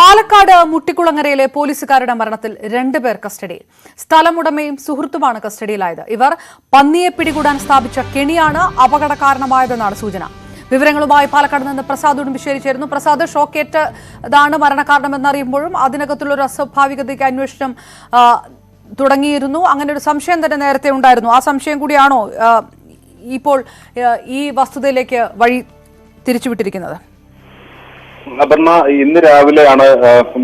പാലക്കാട് മുട്ടിക്കുളങ്ങരയിലെ പോലീസുകാരുടെ മരണത്തിൽ 2 പേർ കസ്റ്റഡിയിൽ. സ്ഥലമുടമയും സുഹൃത്തുമാണ് കസ്റ്റഡിയിലായത്. ഇവർ പന്നിയെ പിടികൂടാൻ സ്ഥാപിച്ച കെണിയാണ് അപകട കാരണമായതെന്നാണ് സൂചന. വിവരങ്ങളുമായി പാലക്കാട് നിന്ന് പ്രസാദ് ഉടുമ്പിശ്ശേരി ചേരുന്നു. പ്രസാദ്, ഷോക്കേറ്റതാണ് മരണകാരണമെന്നറിയുമ്പോഴും അതിനകത്തുള്ളൊരു അസ്വാഭാവികതയ്ക്ക് അന്വേഷണം തുടങ്ങിയിരുന്നു. അങ്ങനെ ഒരു സംശയം തന്നെ നേരത്തെ ഉണ്ടായിരുന്നു. ആ സംശയം കൂടിയാണോ ഇപ്പോൾ ഈ വസ്തുതയിലേക്ക് വഴി തിരിച്ചുവിട്ടിരിക്കുന്നത്? അപർണ, ഇന്ന് രാവിലെയാണ്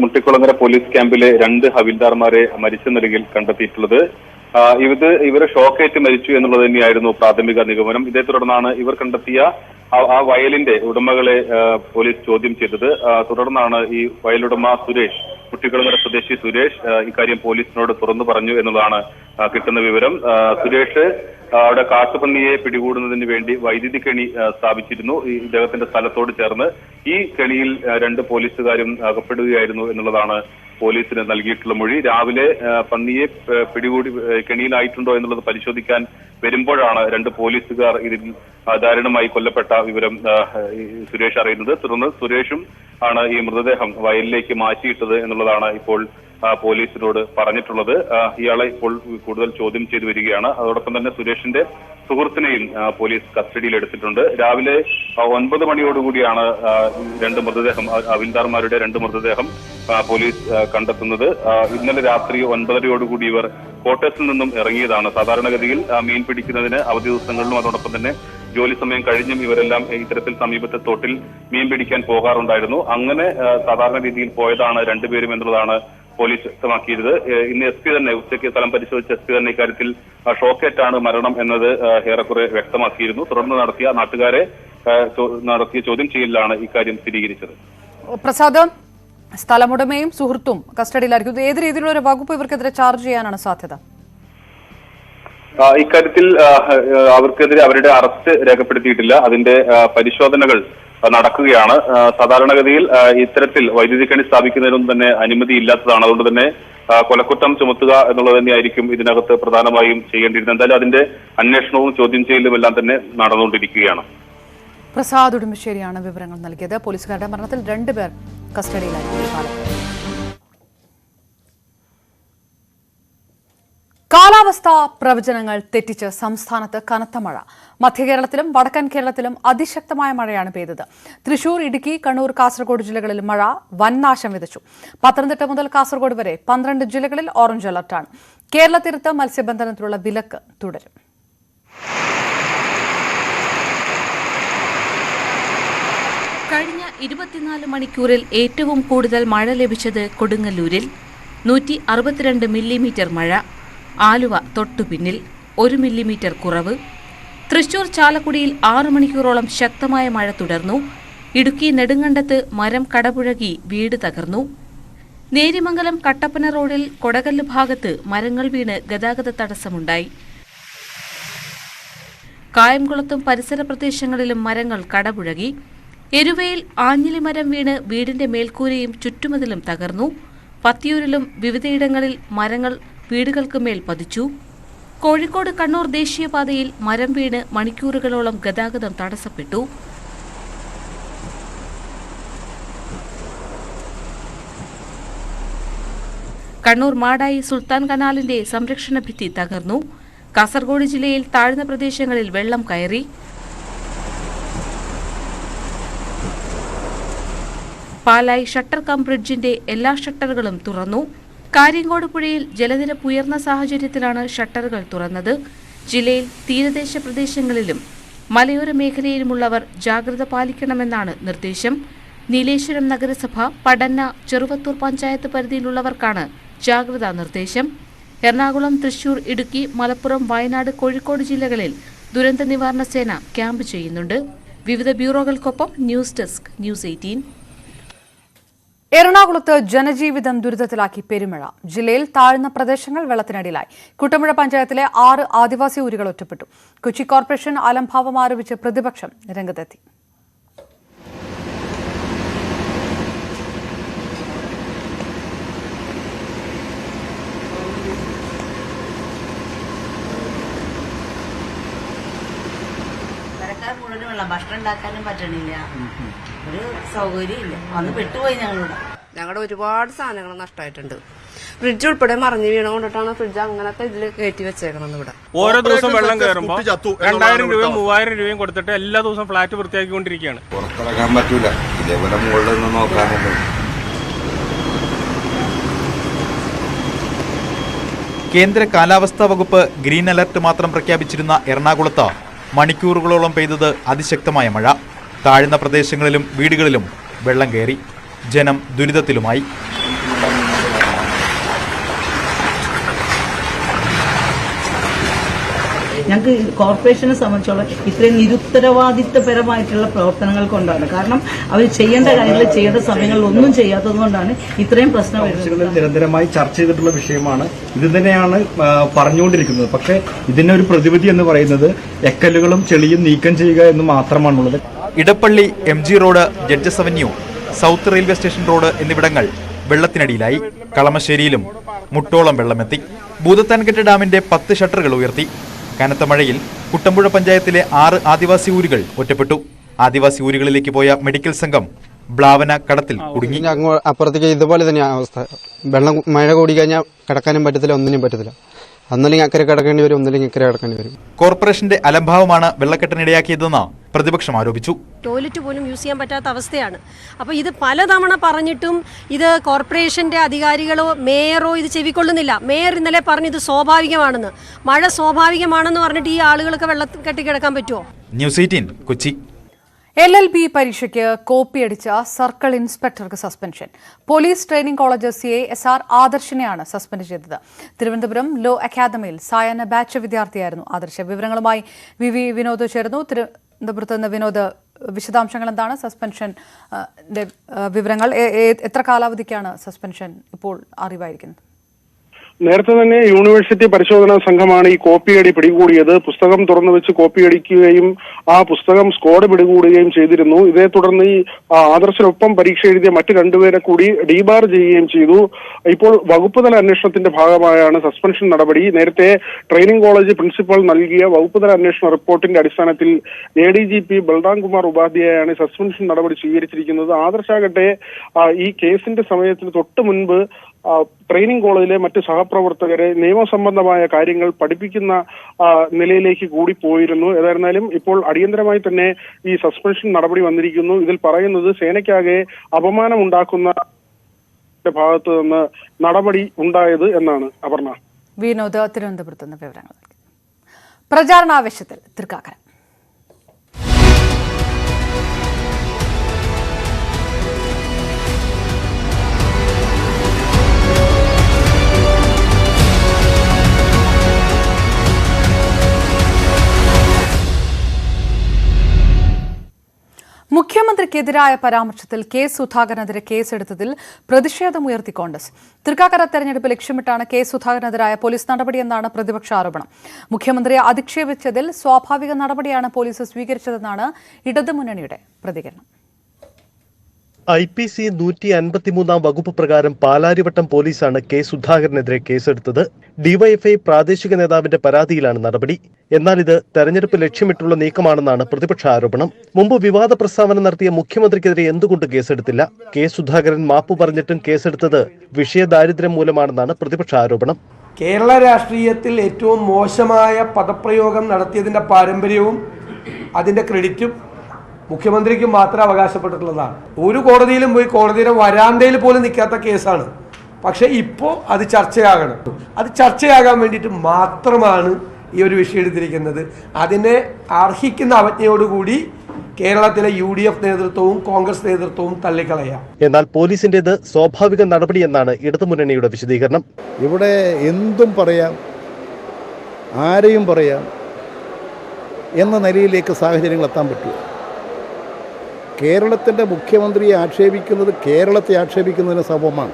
മുട്ടിക്കുളങ്ങര പോലീസ് ക്യാമ്പിലെ 2 ഹവിൽദാർമാരെ മരിച്ച നിലയിൽ കണ്ടെത്തിയിട്ടുള്ളത്. ഇവരെ ഷോക്കേറ്റ് മരിച്ചു എന്നുള്ളത് തന്നെയായിരുന്നു പ്രാഥമിക നിഗമനം. ഇതേ തുടർന്നാണ് ഇവർ കണ്ടെത്തിയ ആ വയലിന്റെ ഉടമകളെ പോലീസ് ചോദ്യം ചെയ്തത്. തുടർന്നാണ് ഈ വയലുടമ സുരേഷ്, മുട്ടിക്കുളങ്ങര സ്വദേശി സുരേഷ് ഇക്കാര്യം പോലീസിനോട് തുറന്നു പറഞ്ഞു എന്നുള്ളതാണ് കിട്ടുന്ന വിവരം. സുരേഷ് അവിടെ കാട്ടുപന്നിയെ പിടികൂടുന്നതിന് വേണ്ടി വൈദ്യുതി കെണി സ്ഥാപിച്ചിരുന്നു ഇദ്ദേഹത്തിന്റെ സ്ഥലത്തോട് ചേർന്ന്. ഈ കെണിയിൽ 2 പോലീസുകാരും അകപ്പെടുകയായിരുന്നു എന്നുള്ളതാണ് പോലീസിന് നൽകിയിട്ടുള്ള മൊഴി. രാവിലെ പന്നിയെ പിടികൂടി കെണിയിലായിട്ടുണ്ടോ എന്നുള്ളത് പരിശോധിക്കാൻ വരുമ്പോഴാണ് 2 പോലീസുകാർ ഇതിൽ ദാരുണമായി കൊല്ലപ്പെട്ട വിവരം സുരേഷ് അറിയുന്നത്. തുടർന്ന് സുരേഷും ആണ് ഈ മൃതദേഹം വയലിലേക്ക് മാറ്റിയിട്ടത് എന്നുള്ളതാണ് ഇപ്പോൾ പോലീസിനോട് പറഞ്ഞിട്ടുള്ളത്. ഇയാളെ ഇപ്പോൾ കൂടുതൽ ചോദ്യം ചെയ്തു വരികയാണ്. അതോടൊപ്പം തന്നെ സുരേഷിന്റെ സുഹൃത്തിനെയും പോലീസ് കസ്റ്റഡിയിൽ എടുത്തിട്ടുണ്ട്. രാവിലെ 9 മണിയോടുകൂടിയാണ് 2 മൃതദേഹം, ഹവിൽദാർമാരുടെ 2 മൃതദേഹം പോലീസ് കണ്ടെത്തുന്നത്. ഇന്നലെ രാത്രി 9:30 ഇവർ ക്വാർട്ടേഴ്സിൽ നിന്നും ഇറങ്ങിയതാണ്. സാധാരണഗതിയിൽ മീൻ പിടിക്കുന്നതിന് അവധി ദിവസങ്ങളിലും അതോടൊപ്പം തന്നെ ജോലി സമയം കഴിഞ്ഞും ഇവരെല്ലാം ഇത്തരത്തിൽ സമീപത്തെ തോട്ടിൽ മീൻ പിടിക്കാൻ പോകാറുണ്ടായിരുന്നു. അങ്ങനെ സാധാരണ രീതിയിൽ പോയതാണ് 2 പേരും എന്നുള്ളതാണ് പോലീസ് വ്യക്തമാക്കിയത്. ഇന്ന് SP തന്നെ ഉച്ചയ്ക്ക് സ്ഥലം പരിശോധിച്ച SP തന്നെ ഇക്കാര്യത്തിൽ ഷോക്കേറ്റാണ് മരണം എന്നത് ഏറെക്കുറെ വ്യക്തമാക്കിയിരുന്നു. തുടർന്ന് നാട്ടുകാരെ നടത്തിയ ചോദ്യം ചെയ്യലിലാണ് ഇക്കാര്യം സ്ഥിരീകരിച്ചത്. പ്രസാദ്, സ്ഥലമുടമയും സുഹൃത്തും കസ്റ്റഡിയിലായിരിക്കും. ഏത് രീതിയിലുള്ള ഒരു വകുപ്പ് ഇവർക്കെതിരെ ചാർജ് ചെയ്യാനാണ് സാധ്യത? ഇക്കാര്യത്തിൽ അവർക്കെതിരെ അവരുടെ അറസ്റ്റ് രേഖപ്പെടുത്തിയിട്ടില്ല. അതിന്റെ പരിശോധനകൾ നടക്കുകയാണ്. സാധാരണഗതിയിൽ ഇത്തരത്തിൽ വൈദ്യുതി കെണി സ്ഥാപിക്കുന്നതിനൊന്നും തന്നെ അനുമതി ഇല്ലാത്തതാണ്. അതുകൊണ്ട് തന്നെ കൊലക്കുറ്റം ചുമത്തുക എന്നുള്ളത് തന്നെയായിരിക്കും ഇതിനകത്ത് പ്രധാനമായും ചെയ്യേണ്ടിയിരുന്നത്. എന്തായാലും അതിന്റെ അന്വേഷണവും ചോദ്യം ചെയ്യലും എല്ലാം തന്നെ നടന്നുകൊണ്ടിരിക്കുകയാണ്. പ്രസാദ് ഉടുമ്പിശ്ശേരിയാണ് വിവരങ്ങൾ നൽകിയത്. പോലീസുകാരുടെ മരണത്തിൽ 2 പേർ കസ്റ്റഡിയിലായിരുന്നു. കാലാവസ്ഥാ പ്രവചനങ്ങൾ തെറ്റിച്ച് സംസ്ഥാനത്ത് കനത്ത മഴ. മധ്യകേരളത്തിലും വടക്കൻ കേരളത്തിലും അതിശക്തമായ മഴയാണ് പെയ്തത്. തൃശൂർ, ഇടുക്കി, കണ്ണൂർ, കാസർഗോഡ് ജില്ലകളിൽ മഴ വൻ നാശം വിതച്ചു. പത്തനംതിട്ട മുതൽ കാസർഗോഡ് വരെ 12 ജില്ലകളിൽ ഓറഞ്ച് അലർട്ടാണ്. കേരള തീരത്ത് മത്സ്യബന്ധനത്തിനുള്ള വിലക്ക് തുടരും. കഴിഞ്ഞ 24 മണിക്കൂറിൽ ഏറ്റവും കൂടുതൽ മഴ ലഭിച്ചത് കൊടുങ്ങല്ലൂരിൽ 162 മില്ലിമീറ്റർ മഴ. ആലുവ തൊട്ടുപിന്നിൽ 1 മില്ലിമീറ്റർ കുറവ്. തൃശൂർ ചാലക്കുടിയിൽ 6 മണിക്കൂറോളം ശക്തമായ മഴ തുടർന്നു. ഇടുക്കി നെടുങ്കണ്ടത്ത് മരം കടപുഴകി വീട് തകർന്നു. നേരിമംഗലം കട്ടപ്പന റോഡിൽ കൊടകല്ല് ഭാഗത്ത് മരങ്ങൾ വീണ് ഗതാഗത തടസ്സമുണ്ടായി. കായംകുളത്തും പരിസര പ്രദേശങ്ങളിലും മരങ്ങൾ കടപുഴകി. എരുവയിൽ ആഞ്ഞിലി മരം വീണ് വീടിന്റെ മേൽക്കൂരയും ചുറ്റുമതിലും തകർന്നു. പത്തിയൂരിലും വിവിധയിടങ്ങളിൽ മരങ്ങൾ വീടുകൾക്ക് മേൽ പതിച്ചു. കോഴിക്കോട് കണ്ണൂർ ദേശീയപാതയിൽ മരം വീണ് മണിക്കൂറുകളോളം ഗതാഗതം തടസ്സപ്പെട്ടു. കണ്ണൂർ മാടായി സുൽത്താൻ കനാലിന്റെ സംരക്ഷണ ഭിത്തി തകർന്നു. കാസർഗോഡ് ജില്ലയിൽ താഴ്ന്ന പ്രദേശങ്ങളിൽ വെള്ളം കയറി. പാലായി ഷട്ടർ കം ബ്രിഡ്ജിന്റെ എല്ലാ ഷട്ടറുകളും തുറന്നു. കാര്യങ്കോട് പുഴയിൽ ജലനിരപ്പ് ഉയർന്ന സാഹചര്യത്തിലാണ് ഷട്ടറുകൾ തുറന്നത്. ജില്ലയിൽ തീരദേശ പ്രദേശങ്ങളിലും മലയോര മേഖലയിലുമുള്ളവർ ജാഗ്രത പാലിക്കണമെന്നാണ് നിർദ്ദേശം. നീലേശ്വരം നഗരസഭ, പടന്ന, ചെറുവത്തൂർ പഞ്ചായത്ത് പരിധിയിലുള്ളവർക്കാണ് ജാഗ്രതാ നിർദ്ദേശം. എറണാകുളം, തൃശൂർ, ഇടുക്കി, മലപ്പുറം, വയനാട്, കോഴിക്കോട് ജില്ലകളിൽ ദുരന്ത നിവാരണ സേന ക്യാമ്പ് ചെയ്യുന്നുണ്ട്. വിവിധ ബ്യൂറോകൾക്കൊപ്പം ന്യൂസ് ഡെസ്ക്, ന്യൂസ് 18. എറണാകുളത്ത് ജനജീവിതം ദുരിതത്തിലാക്കി പെരുമഴ. ജില്ലയിൽ താഴ്ന്ന പ്രദേശങ്ങൾ വെള്ളത്തിനടിയിലായി. കുട്ടമ്പുഴ പഞ്ചായത്തിലെ 6 ആദിവാസി ഊരുകൾ ഒറ്റപ്പെട്ടു. കൊച്ചി കോർപ്പറേഷൻ അലംഭാവം ആരോപിച്ച് പ്രതിപക്ഷം രംഗത്തെത്തി. ഭക്ഷണം ഉണ്ടാക്കാനും പറ്റണില്ല, ഒരു സൗകര്യം ഇല്ല. അന്ന് പെട്ടുപോയി ഞങ്ങളിവിടെ. ഞങ്ങളുടെ ഒരുപാട് സാധനങ്ങൾ നഷ്ടമായിട്ടുണ്ട്. ഫ്രിഡ്ജ് ഉൾപ്പെടെ മറിഞ്ഞു വീണുകൊണ്ടിട്ടാണ് ഫ്രിഡ്ജ് അങ്ങനത്തെ ഇതിൽ കയറ്റി വെച്ചേക്കണത്. ഇവിടെ ഓരോ ദിവസം വെള്ളം കയറുമ്പോൾ 2000 രൂപയും 3000 രൂപയും കൊടുത്തിട്ട് എല്ലാ ദിവസവും ഫ്ലാറ്റ് വൃത്തിയാക്കിക്കൊണ്ടിരിക്കുകയാണ്. പുറത്തിറങ്ങാൻ പറ്റൂല, ഇതേപോലെ മുകളിൽ നിന്ന് നോക്കാനുണ്ട്. കേന്ദ്ര കാലാവസ്ഥാ വകുപ്പ് ഗ്രീൻ അലർട്ട് മാത്രം പ്രഖ്യാപിച്ചിരുന്ന എറണാകുളത്ത് മണിക്കൂറുകളോളം പെയ്തത് അതിശക്തമായ മഴ. താഴ്ന്ന പ്രദേശങ്ങളിലും വീടുകളിലും വെള്ളം കയറി. ജനം ദുരിതത്തിലുമായി. ഞങ്ങൾക്ക് കോർപ്പറേഷനെ സംബന്ധിച്ചോളം ഇത്രയും നിരുത്തരവാദിത്വപരമായിട്ടുള്ള പ്രവർത്തനങ്ങൾ കൊണ്ടാണ്. കാരണം അവർ ചെയ്യേണ്ട കാര്യങ്ങൾ ചെയ്യേണ്ട സമയങ്ങളിൽ ഒന്നും ചെയ്യാത്തത് കൊണ്ടാണ് ഇത്രയും പ്രശ്നം വരുന്നത്. നിരന്തരമായി ചർച്ച ചെയ്തിട്ടുള്ള വിഷയമാണ്. ഇത് തന്നെയാണ് പറഞ്ഞുകൊണ്ടിരിക്കുന്നത്. പക്ഷേ ഇതിനൊരു പ്രതിവിധി എന്ന് പറയുന്നത് എക്കലുകളും ചെളിയും നീക്കം ചെയ്യുക എന്ന് മാത്രമാണുള്ളത്. Edappally MG road, judges avenue, south railway station road എന്നിവിടങ്ങൾ വെള്ളത്തിനടിയിലായി. കളമശ്ശേരിയിലും മുട്ടോളം വെള്ളമെത്തി. ഭൂതത്താൻകെട്ട് ഡാമിന്റെ 10 ഷട്ടറുകൾ ഉയർത്തി. കനത്ത മഴയിൽ കുട്ടമ്പുഴ പഞ്ചായത്തിലെ 6 ആദിവാസി ഊരുകൾ ഒറ്റപ്പെട്ടു. ആദിവാസി ഊരുകളിലേക്ക് പോയ മെഡിക്കൽ സംഘം ബ്ലാവന കടത്തിൽ കുടുങ്ങി. അപ്പുറത്തേക്ക് ഇതുപോലെ തന്നെയാണ് അവസ്ഥ. വെള്ളം മഴ കൂടി കഴിഞ്ഞാൽ കിടക്കാനും പറ്റത്തില്ല, ഒന്നിനും പറ്റത്തില്ല. ഒന്നില്ലെങ്കിൽ അക്കരെ കിടക്കേണ്ടി വരും, ഒന്നില്ലെങ്കിൽ ഇക്കരെ കിടക്കേണ്ടി വരും. കോർപ്പറേഷന്റെ അലംഭാവമാണ് വെള്ളക്കെട്ടിനിടയാക്കിയതെന്ന് പ്രതിപക്ഷം ആരോപിച്ചു. ടോയ്ലറ്റ് പോലും യൂസ് ചെയ്യാൻ പറ്റാത്ത അവസ്ഥയാണ്. അപ്പോൾ ഇത് പലതവണ പറഞ്ഞിട്ടും ഇത് കോർപ്പറേഷന്റെ അധികാരികളോ മേയറോ ഇത് ചെവിക്കൊള്ളുന്നില്ല. മേയർ ഇന്നലെ പറഞ്ഞു ഇത് സ്വാഭാവികമാണെന്ന്. മഴ സ്വാഭാവികമാണെന്ന് പറഞ്ഞിട്ട് ഈ ആളുകൾക്ക് വെള്ളത്തിൽ കെട്ടിക്കിടക്കാൻ പറ്റുമോ? ന്യൂസ് 18 കൊച്ചി. LLB പരീക്ഷയ്ക്ക് കോപ്പിയടിച്ച സർക്കിൾ ഇൻസ്പെക്ടർക്ക് suspension. Police training college CA SR ആദർശിനെയാണ് സസ്പെൻഡ് ചെയ്തത്. തിരുവനന്തപുരം ലോ അക്കാദമിയിൽ സായാഹ്ന ബാച്ച് വിദ്യാർത്ഥിയായിരുന്നു ആദർശ്. വിവരങ്ങളുമായി VV വിനോദ് ചേർന്നു. തിരുവനന്തപുരത്ത് നിന്ന് വിനോദ്, വിശദാംശങ്ങൾ എന്താണ്? സസ്പെൻഷൻ വിവരങ്ങൾ, എത്ര കാലാവധിക്കാണ് സസ്പെൻഷൻ ഇപ്പോൾ അറിവായിരിക്കുന്നത്? നേരത്തെ തന്നെ യൂണിവേഴ്സിറ്റി പരിശോധനാ സംഘമാണ് ഈ കോപ്പിയടി പിടികൂടിയത്. പുസ്തകം തുറന്നു വെച്ച് കോപ്പിയടിക്കുകയും ആ പുസ്തകം സ്ക്വാഡ് പിടികൂടുകയും ചെയ്തിരുന്നു. ഇതേ തുടർന്ന് ഈ ആദർശനൊപ്പം പരീക്ഷ എഴുതിയ മറ്റ് 2 പേരെ കൂടി ഡീബാർ ചെയ്യുകയും ചെയ്തു. ഇപ്പോൾ വകുപ്പ് തല അന്വേഷണത്തിന്റെ ഭാഗമായാണ് സസ്പെൻഷൻ നടപടി. നേരത്തെ ട്രെയിനിംഗ് കോളേജ് പ്രിൻസിപ്പൽ നൽകിയ വകുപ്പ് തല അന്വേഷണ റിപ്പോർട്ടിന്റെ അടിസ്ഥാനത്തിൽ ADGP ബൽറാം കുമാർ ഉപാധ്യായാണ് സസ്പെൻഷൻ നടപടി സ്വീകരിച്ചിരിക്കുന്നത്. ആദർശാകട്ടെ ഈ കേസിന്റെ സമയത്തിന് തൊട്ട് മുൻപ് ട്രെയിനിംഗ് കോളേജിലെ മറ്റ് സഹപ്രവർത്തകരെ നിയമസംബന്ധമായ കാര്യങ്ങൾ പഠിപ്പിക്കുന്ന നിലയിലേക്ക് കൂടി പോയിരുന്നു. ഏതായിരുന്നാലും ഇപ്പോൾ അടിയന്തരമായി തന്നെ ഈ സസ്പെൻഷൻ നടപടി വന്നിരിക്കുന്നു. ഇതിൽ പറയുന്നത് സേനയ്ക്കാകെ അപമാനം ഉണ്ടാക്കുന്ന ഭാഗത്ത് നിന്ന് നടപടി ഉണ്ടായത് എന്നാണ്. അപർണ. വിനോദ് തിരുവനന്തപുരത്ത് നിന്ന് വിവരങ്ങൾ. പ്രചാരണാവേശത്തിൽ തൃക്കാക്കര. മുഖ്യമന്ത്രിക്കെതിരായ പരാമർശത്തിൽ K. സുധാകരനെതിരെ കേസെടുത്തതിൽ പ്രതിഷേധമുയർത്തി കോൺഗ്രസ്. തൃക്കാക്കര തെരഞ്ഞെടുപ്പ് ലക്ഷ്യമിട്ടാണ് K. സുധാകരനെതിരായ പോലീസ് നടപടിയെന്നാണ് പ്രതിപക്ഷ ആരോപണം. മുഖ്യമന്ത്രിയെ അധിക്ഷേപിച്ചതിൽ സ്വാഭാവിക നടപടിയാണ് പോലീസ് സ്വീകരിച്ചതെന്നാണ് ഇടതുമുന്നണിയുടെ പ്രതികരണം. IPC 153 വകുപ്പ് പ്രകാരം പാലാരിവട്ടം പോലീസാണ് K. സുധാകരനെതിരെ കേസെടുത്തത്. ഡിവൈഎഫ്ഐ പ്രാദേശിക നേതാവിന്റെ പരാതിയിലാണ് നടപടി. എന്നാൽ ഇത് തെരഞ്ഞെടുപ്പ് ലക്ഷ്യമിട്ടുള്ള നീക്കമാണെന്നാണ് പ്രതിപക്ഷ ആരോപണം. മുമ്പ് വിവാദ പ്രസ്താവന നടത്തിയ മുഖ്യമന്ത്രിക്കെതിരെ എന്തുകൊണ്ട് കേസെടുത്തില്ല? K. സുധാകരൻ മാപ്പ് പറഞ്ഞിട്ടും കേസെടുത്തത് വിഷയദാരിദ്ര്യം മൂലമാണെന്നാണ് പ്രതിപക്ഷ ആരോപണം. കേരള രാഷ്ട്രീയത്തിൽ ഏറ്റവും മോശമായ പദപ്രയോഗം നടത്തിയതിന്റെ പാരമ്പര്യവും അതിന്റെ ക്രെഡിറ്റും മുഖ്യമന്ത്രിക്ക് മാത്രം അവകാശപ്പെട്ടിട്ടുള്ളതാണ്. ഒരു കോടതിയിലും പോയി കോടതിയുടെ വരാന്തയിൽ പോലും നിൽക്കാത്ത കേസാണ്. പക്ഷെ ഇപ്പോൾ അത് ചർച്ചയാകണം. അത് ചർച്ചയാകാൻ വേണ്ടിയിട്ട് മാത്രമാണ് ഈ ഒരു വിഷയം എടുത്തിരിക്കുന്നത്. അതിനെ അർഹിക്കുന്ന അവജ്ഞയോടുകൂടി കേരളത്തിലെ UDF നേതൃത്വവും കോൺഗ്രസ് നേതൃത്വവും തള്ളിക്കളയാം. എന്നാൽ പോലീസിന്റേത് സ്വാഭാവിക നടപടിയെന്നാണ് ഇടതുമുന്നണിയുടെ വിശദീകരണം. ഇവിടെ എന്തും പറയാം, ആരെയും പറയാം എന്ന നിലയിലേക്ക് സാഹചര്യങ്ങൾ എത്താൻ പറ്റുമോ? കേരളത്തിൻ്റെ മുഖ്യമന്ത്രിയെ ആക്ഷേപിക്കുന്നത് കേരളത്തെ ആക്ഷേപിക്കുന്നതിന് സമമാണ്.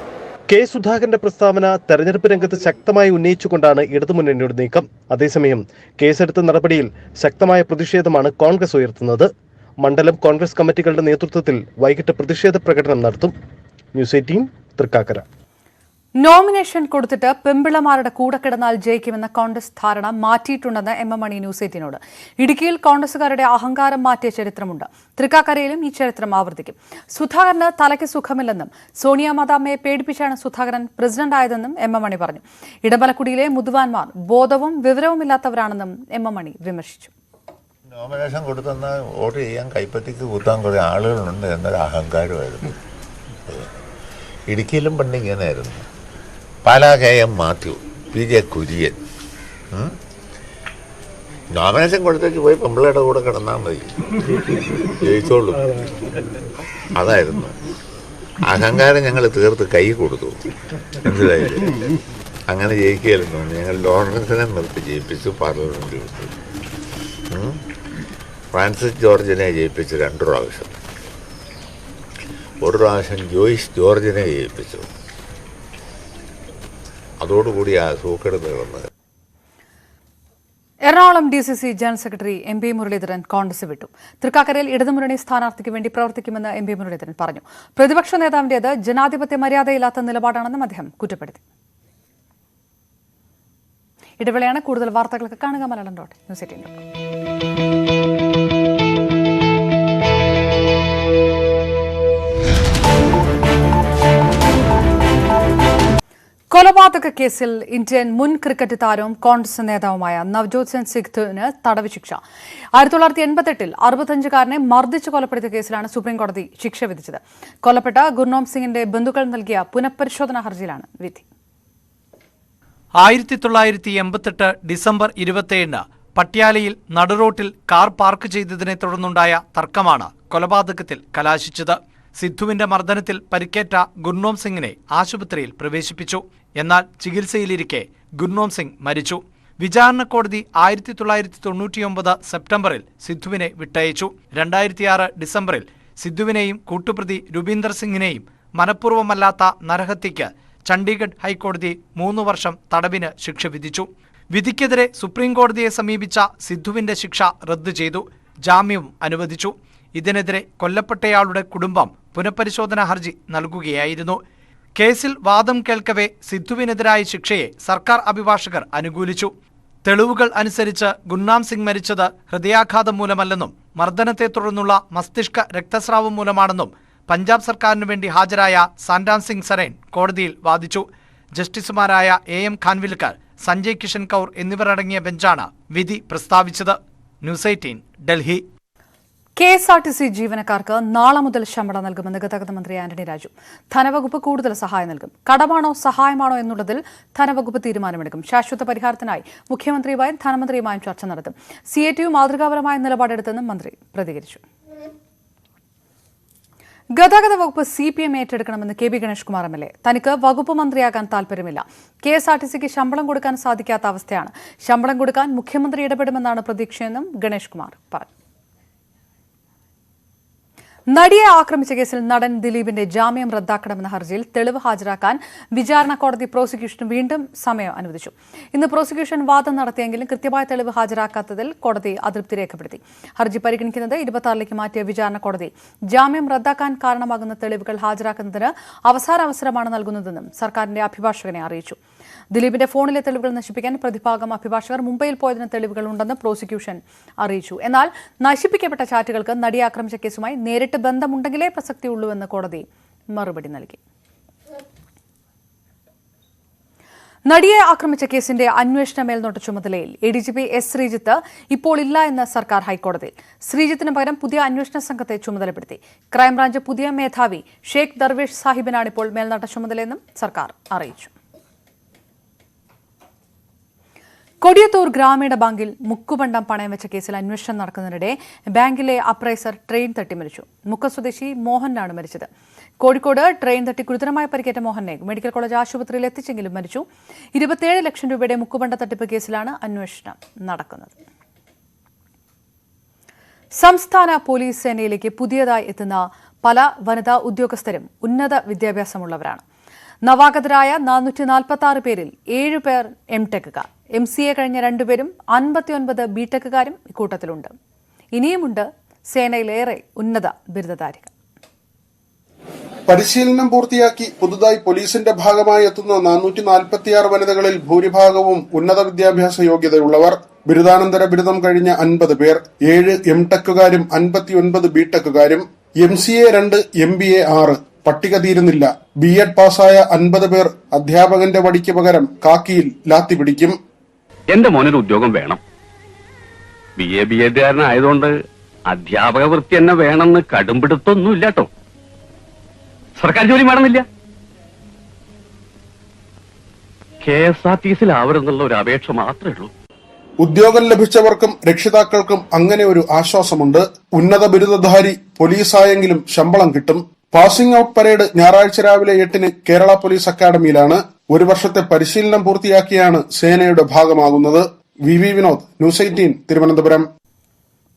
K. സുധാകരന്റെ പ്രസ്താവന തെരഞ്ഞെടുപ്പ് രംഗത്ത് ശക്തമായി ഉന്നയിച്ചുകൊണ്ടാണ് ഇടതുമുന്നണിയുടെ നീക്കം. അതേസമയം കേസെടുത്ത നടപടിയിൽ ശക്തമായ പ്രതിഷേധമാണ് കോൺഗ്രസ് ഉയർത്തുന്നത്. മണ്ഡലം കോൺഗ്രസ് കമ്മിറ്റികളുടെ നേതൃത്വത്തിൽ വൈകിട്ട് പ്രതിഷേധ പ്രകടനം നടത്തും. ന്യൂസ് 18 തൃക്കാക്കര. നോമിനേഷൻ കൊടുത്തിട്ട് പെമ്പിളമാരുടെ കൂടെ കിടന്നാൽ ജയിക്കുമെന്ന കോൺഗ്രസ് ധാരണ മാറ്റിയിട്ടുണ്ടെന്ന് എം എം മണി ന്യൂസ് 18നോട്. ഇടുക്കിയിൽ കോൺഗ്രസുകാരുടെ അഹങ്കാരം മാറ്റിയ ചരിത്രമുണ്ട്. തൃക്കാക്കരയിലും ഈ ചരിത്രം ആവർത്തിക്കും. സുധാകരന് തലയ്ക്ക് സുഖമില്ലെന്നും സോണിയ മാതാമ്മയെ പേടിപ്പിച്ചാണ് സുധാകരൻ പ്രസിഡന്റായതെന്നും എം എം മണി പറഞ്ഞു. ഇടമലക്കുടിയിലെ മുതുവാന്മാർ ബോധവും വിവരവുമില്ലാത്തവരാണെന്നും എം എം മണി വിമർശിച്ചു. നോമിനേഷൻ കൊടുത്തെന്ന് വോട്ട് ചെയ്യാൻ കൈപ്പറ്റിക്ക് കൂത്താൻ കുറേ ആളുകളുണ്ട് എന്നൊരു അഹങ്കാരമായിരുന്നു. ഇടുക്കിയിലും പണ്ട് ഇങ്ങനെയായിരുന്നു. Pala KM Mathew, PJ Kurian nomination കൊടുത്തേക്ക് പോയി പെമ്പിളയുടെ കൂടെ കിടന്നാൽ മതി, ജയിച്ചോളൂ. അതായിരുന്നു അഹങ്കാരം. ഞങ്ങൾ തീർത്ത് കൈ കൊടുത്തു, മനസ്സിലായില്ലേ? അങ്ങനെ ജയിക്കുകയല്ലെന്ന് ഞങ്ങൾ ലോറൻസിനെ നിർത്തി ജയിപ്പിച്ചു, പാർലമെൻറ്റിൽ വിട്ടു. ഫ്രാൻസിസ് ജോർജിനെ ജയിപ്പിച്ചു 2 പ്രാവശ്യം. ഒരു പ്രാവശ്യം ജോയിസ് ജോർജിനെ ജയിപ്പിച്ചു. അതോടുകൂടി ആ സൂക്കെടുത്ത് കിടന്നത്. Ernakulam DCC general secretary MP Muraleedharan Congress വിട്ടു. തൃക്കാക്കരയിൽ ഇടതുമുന്നണി സ്ഥാനാർത്ഥിക്ക് വേണ്ടി പ്രവർത്തിക്കുമെന്ന് MP മുരളീധരൻ പറഞ്ഞു. പ്രതിപക്ഷ നേതാവിന്റേത് ജനാധിപത്യ മര്യാദയില്ലാത്ത നിലപാടാണെന്നും അദ്ദേഹം കുറ്റപ്പെടുത്തി. ഇടവേളയാണ്. കൂടുതൽ വാർത്തകൾക്ക് കാണുക മലയാളം.ന്യൂസ്18. കൊലപാതക കേസിൽ ഇന്ത്യൻ മുൻ ക്രിക്കറ്റ് താരവും കോൺഗ്രസ് നേതാവുമായ നവ്ജോത് സിംഗ് സിദ്ധുവിന് തടവ് ശിക്ഷ. 1988-ൽ 65-കാരനെ മർദ്ദിച്ച് കൊലപ്പെടുത്തിയ കേസിലാണ് സുപ്രീംകോടതി ശിക്ഷ വിധിച്ചത്. കൊല്ലപ്പെട്ട ഗുർനോം സിംഗിന്റെ ബന്ധുക്കൾ നൽകിയ പുനഃപരിശോധനാ ഹർജിയിലാണ് വിധി. 1988 ഡിസംബർ 27-ന് പട്യാലയിൽ നടുറോട്ടിൽ കാർ പാർക്ക് ചെയ്തതിനെ തുടർന്നുണ്ടായ തർക്കമാണ് കൊലപാതകത്തിൽ കലാശിച്ചത്. സിദ്ധുവിന്റെ മർദ്ദനത്തിൽ പരിക്കേറ്റ ഗുർനോം സിംഗിനെ ആശുപത്രിയിൽ പ്രവേശിപ്പിച്ചു. എന്നാൽ ചികിത്സയിലിരിക്കെ ഗുർനോം സിംഗ് മരിച്ചു. വിചാരണ കോടതി 1999 സെപ്റ്റംബറിൽ സിദ്ധുവിനെ വിട്ടയച്ചു. 2006 ഡിസംബറിൽ സിദ്ധുവിനെയും കൂട്ടുപ്രതി രൂപീന്ദർ സിംഗിനെയും മനഃപൂർവ്വമല്ലാത്ത നരഹത്യയ്ക്ക് ചണ്ഡീഗഡ് ഹൈക്കോടതി 3 വർഷം തടവിന് ശിക്ഷ വിധിച്ചു. വിധിക്കെതിരെ സുപ്രീംകോടതിയെ സമീപിച്ച സിദ്ധുവിന്റെ ശിക്ഷ റദ്ദു ചെയ്തു. ജാമ്യവും അനുവദിച്ചു. ഇതിനെതിരെ കൊല്ലപ്പെട്ടയാളുടെ കുടുംബം പുനഃപരിശോധനാ ഹർജി നൽകുകയായിരുന്നു. കേസിൽ വാദം കേൾക്കവേ സിദ്ധുവിനെതിരായ ശിക്ഷയെ സർക്കാർ അഭിഭാഷകർ അനുകൂലിച്ചു. തെളിവുകൾ അനുസരിച്ച് ഗുർനാം സിംഗ് മരിച്ചത് ഹൃദയാഘാതം മൂലമല്ലെന്നും മർദ്ദനത്തെ തുടർന്നുള്ള മസ്തിഷ്ക രക്തസ്രാവം മൂലമാണെന്നും പഞ്ചാബ് സർക്കാരിനു വേണ്ടി ഹാജരായ സാൻഡാം സിംഗ് സരേൻ കോടതിയിൽ വാദിച്ചു. ജസ്റ്റിസുമാരായ AM ഖാൻവിൽക്കർ, സഞ്ജയ് കിഷൻ കൗർ എന്നിവരടങ്ങിയ ബെഞ്ചാണ് വിധി പ്രസ്താവിച്ചത്. ന്യൂസ് 18 ഡൽഹി. KSRTC ജീവനക്കാർക്ക് നാളെ മുതൽ ശമ്പളം നൽകുമെന്ന് ഗതാഗത മന്ത്രി ആന്റണി രാജു. ധനവകുപ്പ് കൂടുതൽ സഹായം നൽകും. കടമാണോ സഹായമാണോ എന്നുള്ളതിൽ ധനവകുപ്പ് തീരുമാനമെടുക്കും. ശാശ്വത പരിഹാരത്തിനായി മുഖ്യമന്ത്രിയുമായും ധനമന്ത്രിയുമായും ചർച്ച നടത്തും. CATU മാതൃകാപരമായ നിലപാടെടുത്തെന്നും മന്ത്രി പ്രതികരിച്ചു. ഗതാഗത വകുപ്പ് CPM ഏറ്റെടുക്കണമെന്ന് KB Ganesh Kumar MLA. തനിക്ക് വകുപ്പ് മന്ത്രിയാകാൻ താൽപര്യമില്ല. KSRTCക്ക് ശമ്പളം കൊടുക്കാൻ സാധിക്കാത്ത അവസ്ഥയാണ്. ശമ്പളം കൊടുക്കാൻ മുഖ്യമന്ത്രി ഇടപെടുമെന്നാണ് പ്രതീക്ഷയെന്നും ഗണേഷ് കുമാർ പറഞ്ഞു. നടിയെ ആക്രമിച്ച കേസിൽ നടൻ ദിലീപിന്റെ ജാമ്യം റദ്ദാക്കണമെന്ന ഹർജിയിൽ തെളിവ് ഹാജരാക്കാൻ വിചാരണ കോടതി പ്രോസിക്യൂഷന് വീണ്ടും സമയം അനുവദിച്ചു. ഇന്ന് പ്രോസിക്യൂഷൻ വാദം നടത്തിയെങ്കിലും കൃത്യമായ തെളിവ് ഹാജരാക്കാത്തതിൽ കോടതി അതൃപ്തി രേഖപ്പെടുത്തി. ഹർജി പരിഗണിക്കുന്നത് 26ലേക്ക് മാറ്റിയ വിചാരണ കോടതി ജാമ്യം റദ്ദാക്കാൻ കാരണമാകുന്ന തെളിവുകൾ ഹാജരാക്കുന്നതിന് അവസാന അവസരമാണ് നൽകുന്നതെന്നും സർക്കാരിന്റെ അഭിഭാഷകനെ അറിയിച്ചു. ദിലീപിന്റെ ഫോണിലെ തെളിവുകൾ നശിപ്പിക്കാൻ പ്രതിഭാഗം അഭിഭാഷകർ മുംബൈയിൽ പോയതിന് തെളിവുകളുണ്ടെന്ന് പ്രോസിക്യൂഷൻ അറിയിച്ചു. എന്നാൽ നശിപ്പിക്കപ്പെട്ട ചാറ്റുകൾക്ക് നടിയെ ആക്രമിച്ച കേസുമായി നേരിട്ട് ബന്ധമുണ്ടെങ്കിലേ പ്രസക്തിയുള്ളൂവെന്ന് കോടതി മറുപടി നൽകി. നടിയെ ആക്രമിച്ച കേസിന്റെ അന്വേഷണ മേൽനോട്ട ചുമതലയിൽ ADGP S. ശ്രീജിത്ത് ഇപ്പോൾ ഇല്ല എന്ന് സർക്കാർ ഹൈക്കോടതിയിൽ. ശ്രീജിത്തിന് പകരം പുതിയ അന്വേഷണ സംഘത്തെ ചുമതലപ്പെടുത്തി. ക്രൈംബ്രാഞ്ച് പുതിയ മേധാവി ഷെയ്ഖ് ദർവേഷ് സാഹിബിനാണിപ്പോൾ മേൽനോട്ട ചുമതലയെന്നും സർക്കാർ അറിയിച്ചു. കൊടിയത്തൂർ ഗ്രാമീണ ബാങ്കിൽ മുക്കുപണ്ടം പണയം വെച്ച കേസിൽ അന്വേഷണം നടക്കുന്നതിനിടെ ബാങ്കിലെ അപ്രൈസർ ട്രെയിൻ തട്ടി മരിച്ചു. മുക്കം സ്വദേശി മോഹനാണ് മരിച്ചത്. കോഴിക്കോട് ട്രെയിൻ തട്ടി ഗുരുതരമായ പരിക്കേറ്റ മോഹനെ മെഡിക്കൽ കോളേജ് ആശുപത്രിയിൽ എത്തിച്ചെങ്കിലും മരിച്ചു. 27 ലക്ഷം രൂപയുടെ മുക്കുപണ്ട തട്ടിപ്പ് കേസിലാണ് അന്വേഷണം നടക്കുന്നത്. സംസ്ഥാന പോലീസ് സേനയിലേക്ക് പുതിയതായി എത്തുന്ന പല വനിതാ ഉദ്യോഗസ്ഥരും ഉന്നത വിദ്യാഭ്യാസമുള്ളവരാണ്. നവാഗതരായ 446 പേരിൽ 7 പേർ MTech-കാർ. MCA കഴിഞ്ഞ 2 പേരും 59 BTech-കാരും ഇക്കൂട്ടത്തിലുണ്ട്. ഇനിയുമുണ്ട് സേനയിലേറെ ഉന്നത ബിരുദധാരികൾ. പരിശീലനം പൂർത്തിയാക്കി പുതുതായി പോലീസിന്റെ ഭാഗമായി എത്തുന്ന 446 വനിതകളിൽ ഭൂരിഭാഗവും ഉന്നത വിദ്യാഭ്യാസ യോഗ്യതയുള്ളവർ. ബിരുദാനന്തര ബിരുദം കഴിഞ്ഞ 50 പേർ, 7 എംടെക്കുകാരും 59 ബിടെക്കുകാരും, MCA 2, MBA 6. പട്ടിക തീരുന്നില്ല. B.Ed പാസ്സായ 50 പേർ അധ്യാപകന്റെ വടിക്ക് പകരം കാക്കിയിൽ ലാത്തി പിടിക്കും. എന്റെ മോനൊരു ഉദ്യോഗം വേണം. BA-BEdകാരനായതുകൊണ്ട് അധ്യാപക വൃത്തി തന്നെ വേണമെന്ന് കടുംപിടുത്തൊന്നുമില്ല കേട്ടോ. സർക്കാർ ജോലി വേണമെന്നില്ല. KSRTCയിലാവരുന്നുള്ള ഒരു അപേക്ഷ മാത്രമേ ഉള്ളൂ. ഉദ്യോഗം ലഭിച്ചവർക്കും രക്ഷിതാക്കൾക്കും അങ്ങനെ ഒരു ആശ്വാസമുണ്ട്. ഉന്നത ബിരുദധാരി പോലീസായെങ്കിലും ശമ്പളം കിട്ടും. പാസിംഗ് ഔട്ട് പരേഡ് ഞായറാഴ്ച രാവിലെ 8-ന് കേരള പോലീസ് അക്കാദമിയിലാണ്. 1 വർഷത്തെ പരിശീലനം പൂർത്തിയാക്കിയാണ് സേനയുടെ ഭാഗമാകുന്നത്. VV Vinod, news 18, Thiruvananthapuram.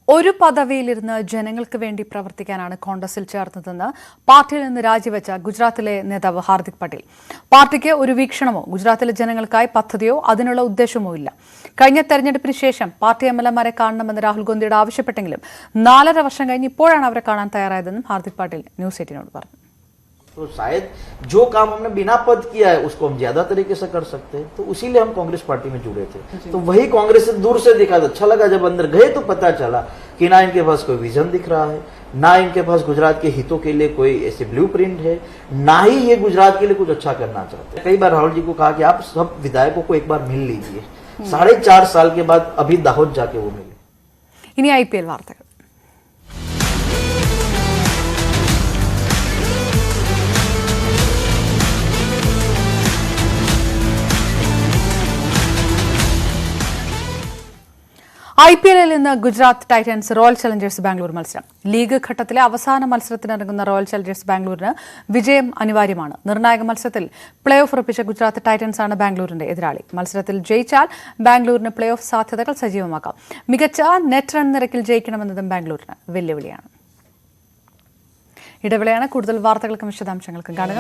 ഒരു പദവിയിലിരുന്ന് ജനങ്ങൾക്ക് വേണ്ടി പ്രവർത്തിക്കാനാണ് കോൺഗ്രസിൽ ചേർന്നതെന്ന് പാർട്ടിയിൽ നിന്ന് രാജിവെച്ച ഗുജറാത്തിലെ നേതാവ് ഹാർദിക് പട്ടേൽ. പാർട്ടിക്ക് ഒരു വീക്ഷണമോ ഗുജറാത്തിലെ ജനങ്ങൾക്കായി പദ്ധതിയോ അതിനുള്ള ഉദ്ദേശമോ ഇല്ല. കഴിഞ്ഞ തെരഞ്ഞെടുപ്പിന് ശേഷം പാർട്ടി MLA-മാരെ കാണണമെന്ന് രാഹുൽ ഗാന്ധിയോട് ആവശ്യപ്പെട്ടെങ്കിലും 4.5 വർഷം കഴിഞ്ഞ് ഇപ്പോഴാണ് അവരെ കാണാൻ തയ്യാറായതെന്നും ഹാർദിക് പട്ടേൽ ന്യൂസ് 18നോട് പറഞ്ഞു. तो शायद जो काम हमने बिना पद किया है उसको हम ज्यादा तरीके से कर सकते हैं, तो उसीलिए हम कांग्रेस पार्टी में जुड़े थे. तो वही कांग्रेस से दूर से दिखा, अच्छा लगा. जब अंदर गए तो पता चला कि ना इनके पास कोई विजन दिख रहा है, ना इनके पास गुजरात के हितों के लिए कोई ऐसे ब्लूप्रिंट है, ना ही ये गुजरात के लिए कुछ अच्छा करना चाहते हैं. कई बार राहुल जी को कहा कि आप सब विधायकों को एक बार मिल लीजिए. 4.5 साल के बाद अभी दाहोद जाके वो मिले. ഇനി IPL വാർത്തകൾ. IPL-ൽ നിന്ന് Gujarat Titans royal Challengers Bangalore മത്സരം. ലീഗ് ഘട്ടത്തിലെ അവസാന മത്സരത്തിനിറങ്ങുന്ന റോയൽ ചലഞ്ചേഴ്സ് ബാംഗ്ലൂരിന് വിജയം അനിവാര്യമാണ്. നിർണായക മത്സരത്തിൽ പ്ലേ ഓഫ് ഉറപ്പിച്ച ഗുജറാത്ത് ടൈറ്റൻസാണ് ബാംഗ്ലൂരിന്റെ എതിരാളി. മത്സരത്തിൽ ജയിച്ചാൽ ബാംഗ്ലൂരിന് പ്ലേ ഓഫ് സാധ്യതകൾ സജീവമാക്കാം. മികച്ച നെറ്റ് റൺ നിരക്കിൽ ജയിക്കണമെന്നതും ബാംഗ്ലൂരിന് വെല്ലുവിളിയാണ്. ഇടവേളയാണ്. കൂടുതൽ വാർത്തകൾക്കും വിശദാംശങ്ങൾക്കും കാണുക.